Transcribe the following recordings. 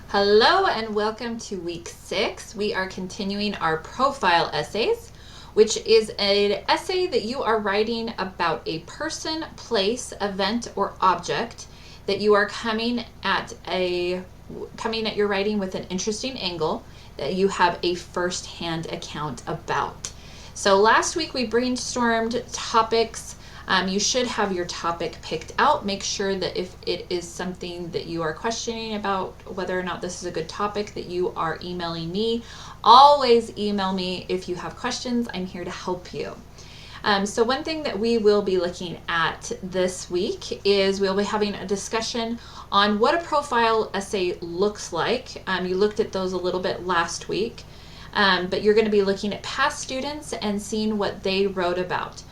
Hello and welcome to week 6. We are continuing our profile essays, which is an essay that you are writing about a person, place, event, or object that you are coming at your writing with an interesting angle that you have a first-hand account about. So last week we brainstormed topics. You should have your topic picked out. Make sure that if it is something that you are questioning about whether or not this is a good topic, that you are emailing me. Always email me if you have questions. I'm here to help you. So one thing that we will be looking at this week is we'll be having a discussion on what a profile essay looks like. You looked at those a little bit last week, but you're going to be looking at past students and seeing what they wrote about.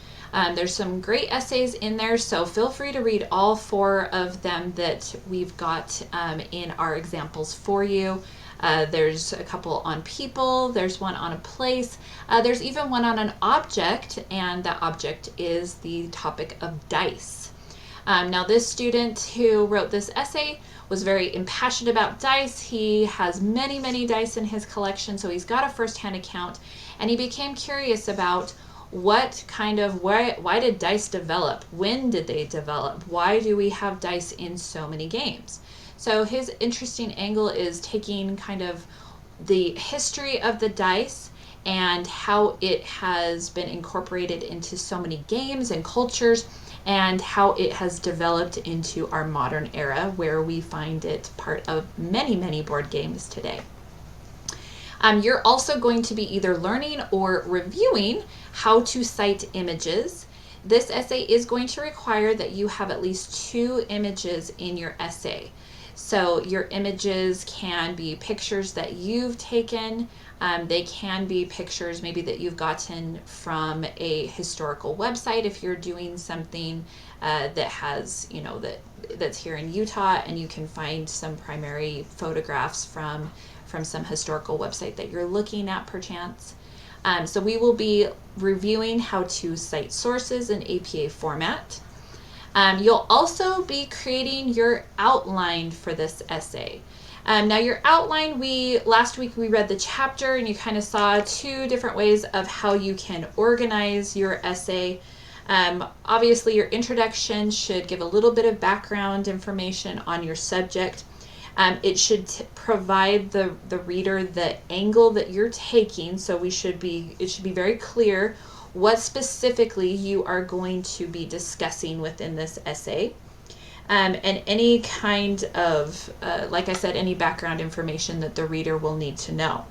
There's some great essays in there, so feel free to read all 4 of them that we've got in our examples for you. There's a couple on people, there's one on a place, there's even one on an object, and that object is the topic of dice. Now this student who wrote this essay was very impassioned about dice. He has many dice in his collection, so he's got a first-hand account, and he became curious about why did dice develop? When did they develop? Why do we have dice in so many games? So his interesting angle is taking kind of the history of the dice and how it has been incorporated into so many games and cultures, and how it has developed into our modern era where we find it part of many board games today. You're also going to be either learning or reviewing how to cite images. This essay is going to require that you have at least 2 images in your essay. So your images can be pictures that you've taken. They can be pictures maybe that you've gotten from a historical website if you're doing something that has, that's here in Utah, and you can find some primary photographs from some historical website that you're looking at perchance. So we will be reviewing how to cite sources in APA format. You'll also be creating your outline for this essay. Now your outline, last week we read the chapter and you kind of saw 2 different ways of how you can organize your essay. Obviously your introduction should give a little bit of background information on your subject. It should provide the reader the angle that you're taking, so it should be very clear what specifically you are going to be discussing within this essay. And any kind of, like I said, any background information that the reader will need to know.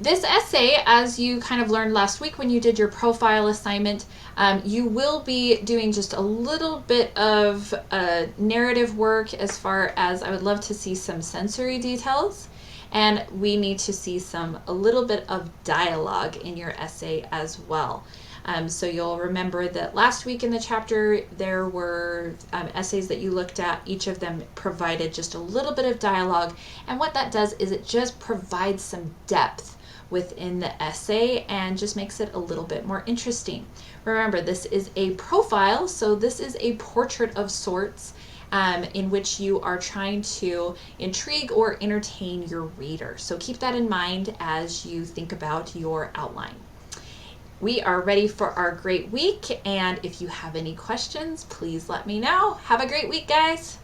This essay, as you kind of learned last week when you did your profile assignment, you will be doing just a little bit of narrative work, as far as I would love to see some sensory details, and we need to see a little bit of dialogue in your essay as well. So you'll remember that last week in the chapter there were essays that you looked at. Each of them provided just a little bit of dialogue, and what that does is it just provides some depth within the essay and just makes it a little bit more interesting. Remember, this is a profile, so this is a portrait of sorts, in which you are trying to intrigue or entertain your reader. So keep that in mind as you think about your outline. We are ready for our great week, and if you have any questions, please let me know. Have a great week, guys.